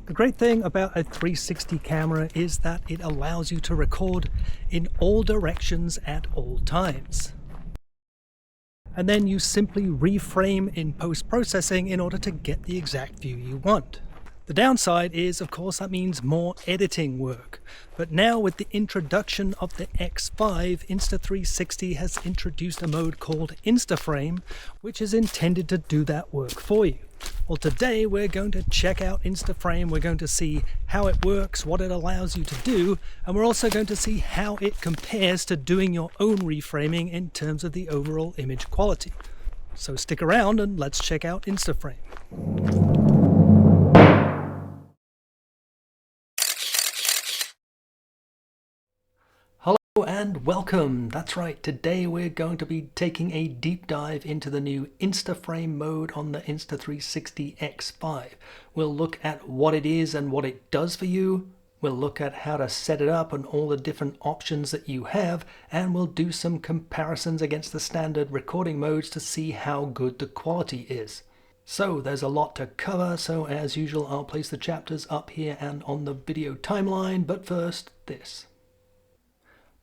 The great thing about a 360 camera is that it allows you to record in all directions at all times. And then you simply reframe in post-processing in order to get the exact view you want. The downside is, of course, that means more editing work. But now with the introduction of the X5, Insta360 has introduced a mode called Instaframe, which is intended to do that work for you. Well, today we're going to check out Instaframe. We're going to see how it works, what it allows you to do, and we're also going to see how it compares to doing your own reframing in terms of the overall image quality. So stick around and let's check out Instaframe. And welcome! That's right, today we're going to be taking a deep dive into the new Instaframe mode on the Insta360 X5. We'll look at what it is and what it does for you. We'll look at how to set it up and all the different options that you have, and we'll do some comparisons against the standard recording modes to see how good the quality is. So there's a lot to cover, so as usual I'll place the chapters up here and on the video timeline, but first this.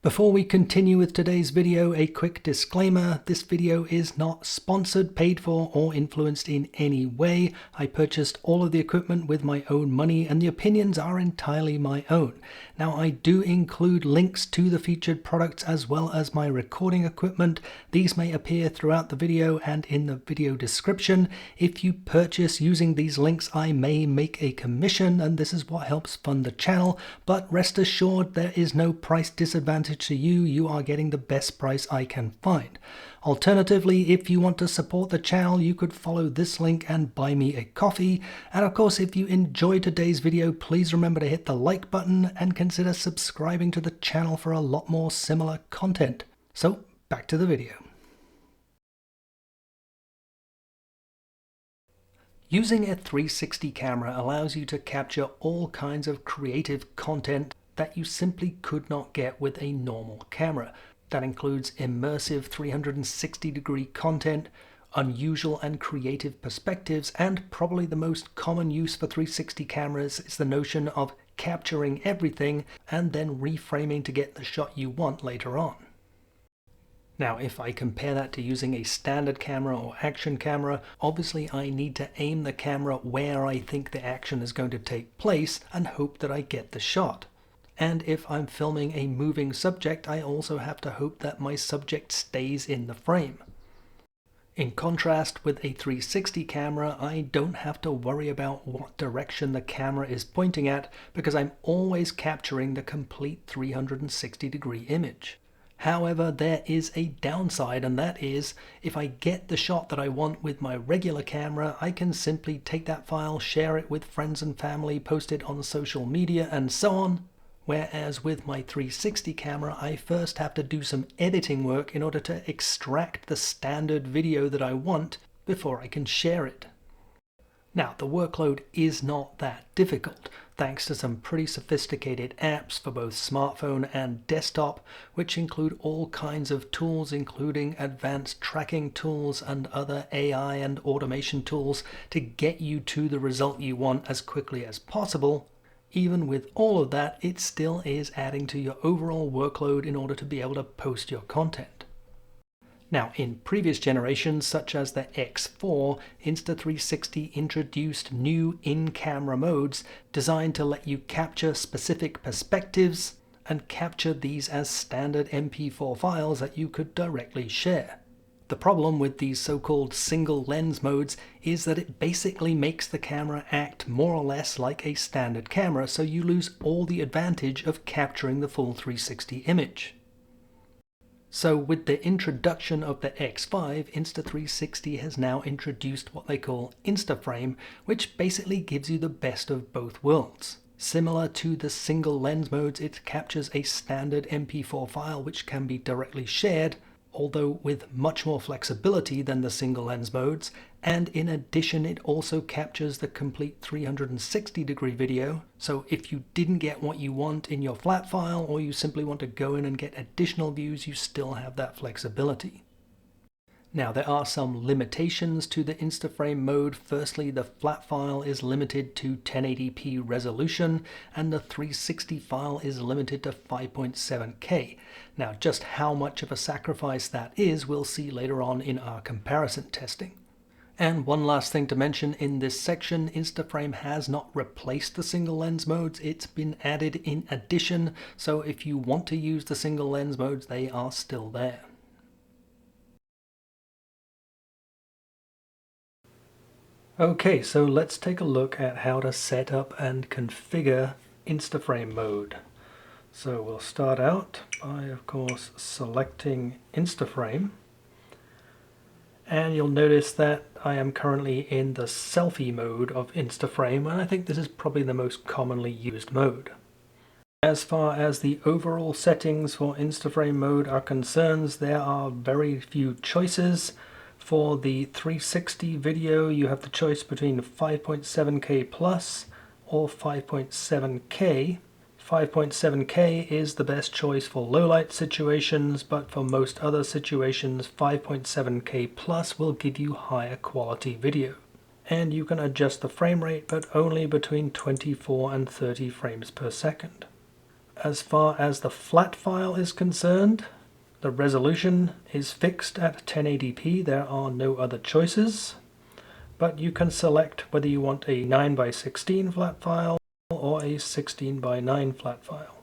Before we continue with today's video, a quick disclaimer. This video is not sponsored, paid for, or influenced in any way. I purchased all of the equipment with my own money and the opinions are entirely my own. Now I do include links to the featured products as well as my recording equipment. These may appear throughout the video and in the video description. If you purchase using these links, I may make a commission and this is what helps fund the channel, but rest assured there is no price disadvantage to you. You are getting the best price I can find. Alternatively, if you want to support the channel, you could follow this link and buy me a coffee. And of course, if you enjoyed today's video, please remember to hit the like button and consider subscribing to the channel for a lot more similar content. So back to the video. Using a 360 camera allows you to capture all kinds of creative content that you simply could not get with a normal camera. That includes immersive 360-degree content, unusual and creative perspectives, and probably the most common use for 360 cameras is the notion of capturing everything and then reframing to get the shot you want later on. Now, if I compare that to using a standard camera or action camera, obviously I need to aim the camera where I think the action is going to take place and hope that I get the shot. And if I'm filming a moving subject, I also have to hope that my subject stays in the frame. In contrast with a 360 camera, I don't have to worry about what direction the camera is pointing at because I'm always capturing the complete 360-degree image. However, there is a downside, and that is if I get the shot that I want with my regular camera, I can simply take that file, share it with friends and family, post it on social media, and so on. Whereas with my 360 camera, I first have to do some editing work in order to extract the standard video that I want before I can share it. Now, the workload is not that difficult, thanks to some pretty sophisticated apps for both smartphone and desktop, which include all kinds of tools, including advanced tracking tools and other AI and automation tools to get you to the result you want as quickly as possible. Even with all of that, it still is adding to your overall workload in order to be able to post your content. Now, in previous generations, such as the X4, Insta360 introduced new in-camera modes designed to let you capture specific perspectives and capture these as standard MP4 files that you could directly share. The problem with these so-called single lens modes is that it basically makes the camera act more or less like a standard camera, so you lose all the advantage of capturing the full 360 image. So with the introduction of the X5, Insta360 has now introduced what they call Instaframe, which basically gives you the best of both worlds. Similar to the single lens modes, it captures a standard MP4 file which can be directly shared, although with much more flexibility than the single lens modes, and in addition it also captures the complete 360-degree video, so if you didn't get what you want in your flat file or you simply want to go in and get additional views, you still have that flexibility. Now, there are some limitations to the Instaframe mode. Firstly, the flat file is limited to 1080p resolution, and the 360 file is limited to 5.7K. Now, just how much of a sacrifice that is, we'll see later on in our comparison testing. And one last thing to mention in this section, Instaframe has not replaced the single lens modes, it's been added in addition, so if you want to use the single lens modes, they are still there. Okay, so let's take a look at how to set up and configure Instaframe mode. So we'll start out by, of course, selecting Instaframe. And you'll notice that I am currently in the selfie mode of Instaframe, and I think this is probably the most commonly used mode. As far as the overall settings for Instaframe mode are concerned, there are very few choices. For the 360 video, you have the choice between 5.7K plus or 5.7K. 5.7K is the best choice for low light situations, but for most other situations, 5.7K plus will give you higher quality video. And you can adjust the frame rate, but only between 24 and 30 frames per second. As far as the flat file is concerned, the resolution is fixed at 1080p, there are no other choices, but you can select whether you want a 9:16 flat file or a 16:9 flat file.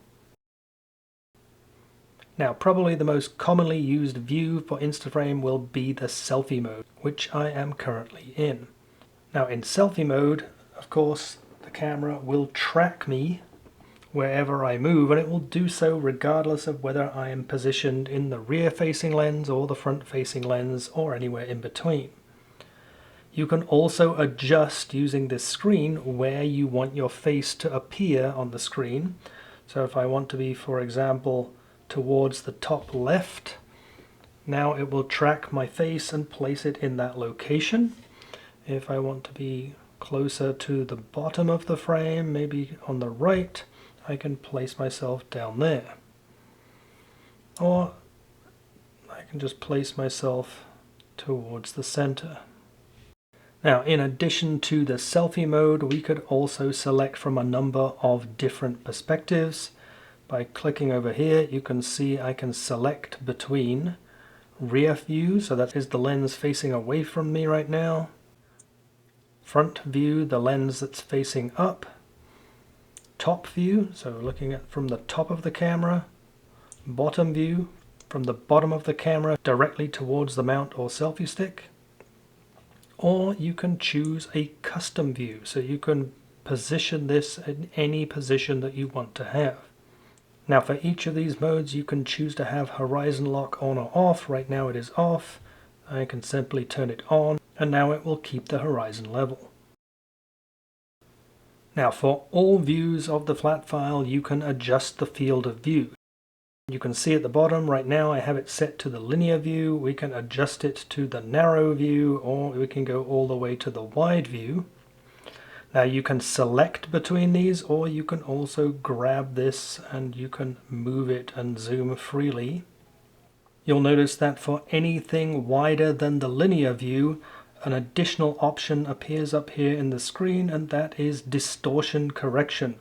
Now, probably the most commonly used view for Instaframe will be the selfie mode, which I am currently in. Now, in selfie mode, of course, the camera will track me wherever I move, and it will do so regardless of whether I am positioned in the rear-facing lens or the front-facing lens or anywhere in between. You can also adjust using this screen where you want your face to appear on the screen. So if I want to be, for example, towards the top left, now it will track my face and place it in that location. If I want to be closer to the bottom of the frame, maybe on the right, I can place myself down there. Or I can just place myself towards the center. Now, in addition to the selfie mode, we could also select from a number of different perspectives. By clicking over here, you can see I can select between rear view, so that is the lens facing away from me right now. Front view, the lens that's facing up. Top view, so looking at from the top of the camera. Bottom view, from the bottom of the camera directly towards the mount or selfie stick. Or you can choose a custom view, so you can position this in any position that you want to have. Now, for each of these modes, you can choose to have horizon lock on or off. Right now it is off. I can simply turn it on, and now it will keep the horizon level. Now, for all views of the flat file, you can adjust the field of view. You can see at the bottom right now I have it set to the linear view. We can adjust it to the narrow view, or we can go all the way to the wide view. Now, you can select between these, or you can also grab this and you can move it and zoom freely. You'll notice that for anything wider than the linear view, an additional option appears up here in the screen, and that is distortion correction.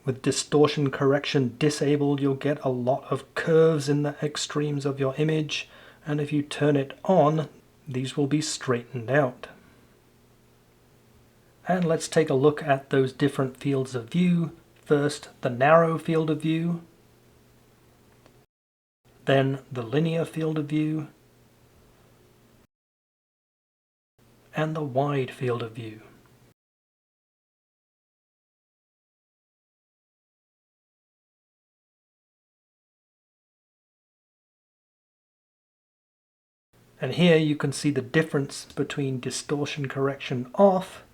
With distortion correction disabled, you'll get a lot of curves in the extremes of your image, and if you turn it on, these will be straightened out. And let's take a look at those different fields of view. First, the narrow field of view, then the linear field of view, and the wide field of view. And here you can see the difference between distortion correction off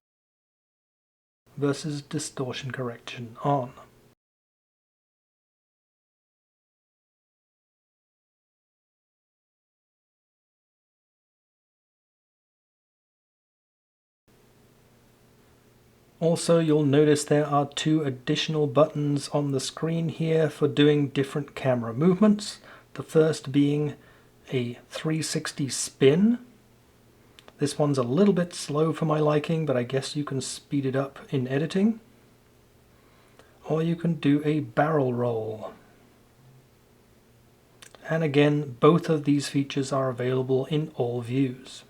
versus distortion correction on. Also, you'll notice there are two additional buttons on the screen here for doing different camera movements. The first being a 360 spin. This one's a little bit slow for my liking, but I guess you can speed it up in editing. Or you can do a barrel roll. And again, both of these features are available in all views.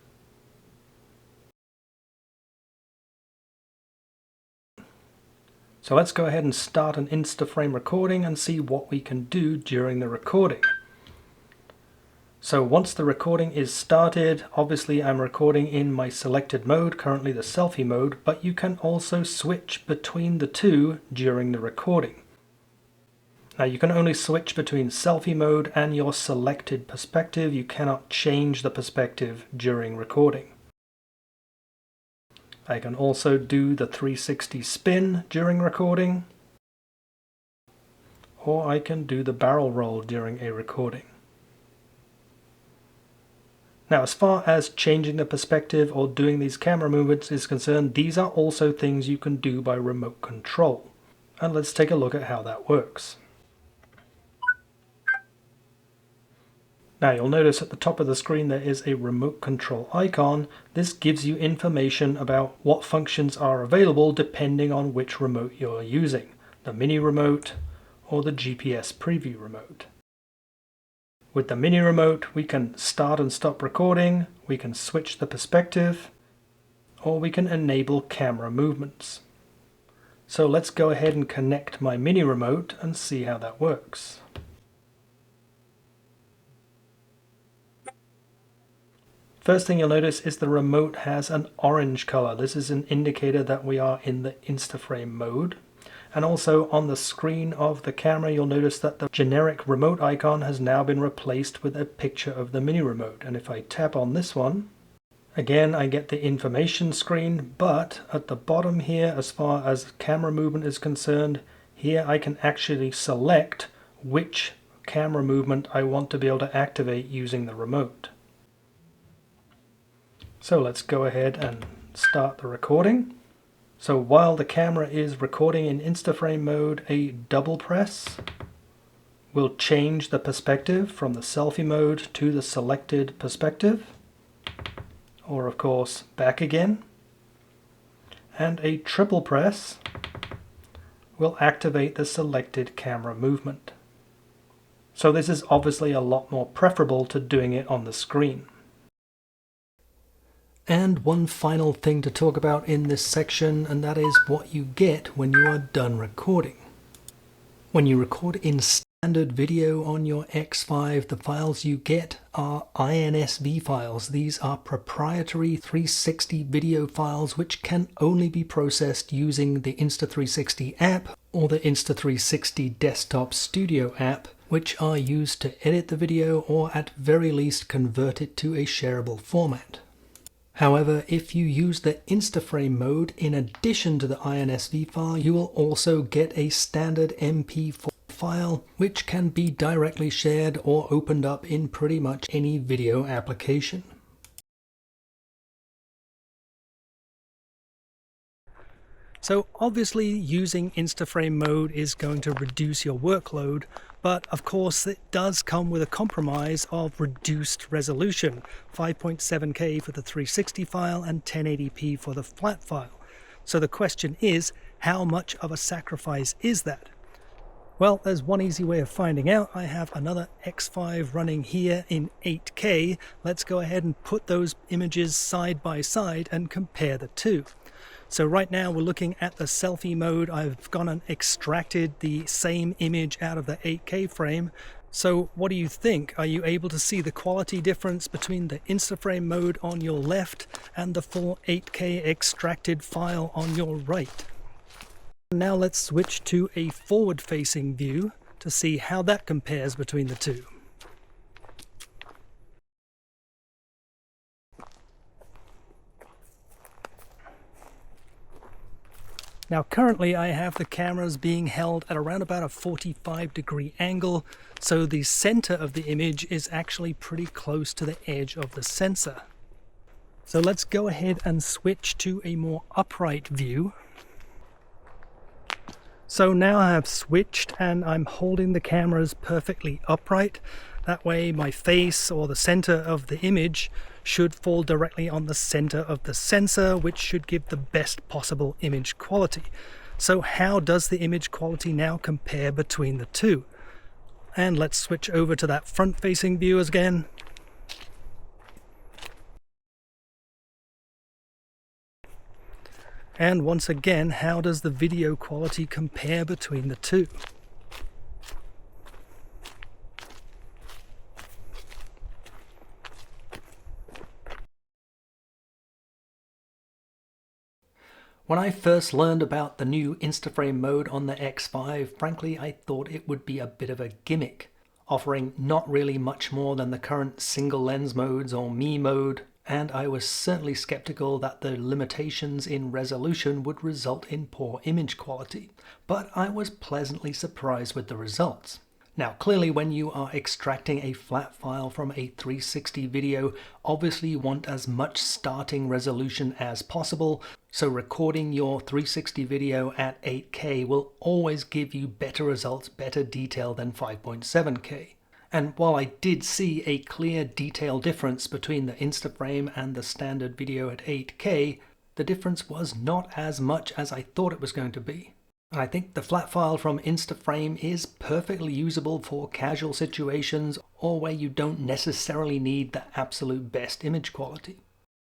So let's go ahead and start an Instaframe recording and see what we can do during the recording. So once the recording is started, obviously I'm recording in my selected mode, currently the selfie mode, but you can also switch between the two during the recording. Now you can only switch between selfie mode and your selected perspective. You cannot change the perspective during recording. I can also do the 360 spin during recording, or I can do the barrel roll during a recording. Now, as far as changing the perspective or doing these camera movements is concerned, these are also things you can do by remote control. And let's take a look at how that works. Now you'll notice at the top of the screen there is a remote control icon. This gives you information about what functions are available depending on which remote you're using, the mini remote or the GPS preview remote. With the mini remote we can start and stop recording, we can switch the perspective, or we can enable camera movements. So let's go ahead and connect my mini remote and see how that works. First thing you'll notice is the remote has an orange color. This is an indicator that we are in the Instaframe mode. And also on the screen of the camera you'll notice that the generic remote icon has now been replaced with a picture of the mini remote. And if I tap on this one, again I get the information screen, but at the bottom here, as far as camera movement is concerned, here I can actually select which camera movement I want to be able to activate using the remote. So let's go ahead and start the recording. So while the camera is recording in Instaframe mode, a double press will change the perspective from the selfie mode to the selected perspective, or of course back again. And a triple press will activate the selected camera movement. So this is obviously a lot more preferable to doing it on the screen. And one final thing to talk about in this section, and that is what you get when you are done recording. When you record in standard video on your X5, the files you get are INSV files. These are proprietary 360 video files which can only be processed using the Insta360 app or the Insta360 Desktop Studio app, which are used to edit the video or at very least convert it to a shareable format. However, if you use the Instaframe mode, in addition to the INSV file, you will also get a standard MP4 file, which can be directly shared or opened up in pretty much any video application. So obviously using Instaframe mode is going to reduce your workload, but of course it does come with a compromise of reduced resolution, 5.7K for the 360 file and 1080p for the flat file. So the question is, how much of a sacrifice is that? Well, there's one easy way of finding out. I have another X5 running here in 8K. Let's go ahead and put those images side by side and compare the two. So right now we're looking at the selfie mode. I've gone and extracted the same image out of the 8K frame. So what do you think? Are you able to see the quality difference between the Instaframe mode on your left and the full 8K extracted file on your right? Now let's switch to a forward-facing view to see how that compares between the two. Now currently I have the cameras being held at around about a 45-degree angle, so the center of the image is actually pretty close to the edge of the sensor. So let's go ahead and switch to a more upright view. So now I have switched and I'm holding the cameras perfectly upright. That way my face or the center of the image should fall directly on the center of the sensor, which should give the best possible image quality. So how does the image quality now compare between the two? And let's switch over to that front-facing view again. And once again, how does the video quality compare between the two? When I first learned about the new Instaframe mode on the X5, frankly, I thought it would be a bit of a gimmick, offering not really much more than the current single lens modes or me mode, and I was certainly skeptical that the limitations in resolution would result in poor image quality, but I was pleasantly surprised with the results. Now, clearly when you are extracting a flat file from a 360 video, obviously you want as much starting resolution as possible, so recording your 360 video at 8K will always give you better results, better detail than 5.7K. And while I did see a clear detail difference between the Instaframe and the standard video at 8K, the difference was not as much as I thought it was going to be. I think the flat file from Instaframe is perfectly usable for casual situations or where you don't necessarily need the absolute best image quality.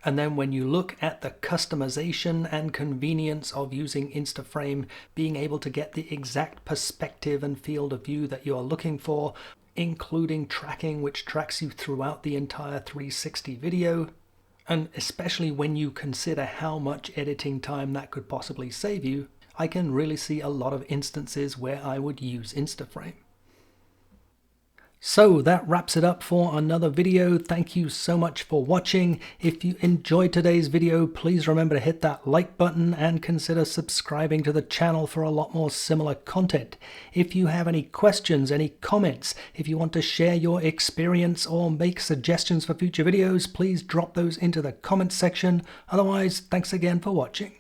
And then when you look at the customization and convenience of using Instaframe, being able to get the exact perspective and field of view that you're looking for, including tracking which tracks you throughout the entire 360 video, and especially when you consider how much editing time that could possibly save you, I can really see a lot of instances where I would use Instaframe. So that wraps it up for another video. Thank you so much for watching. If you enjoyed today's video, please remember to hit that like button and consider subscribing to the channel for a lot more similar content. If you have any questions, any comments, if you want to share your experience or make suggestions for future videos, please drop those into the comments section. Otherwise, thanks again for watching.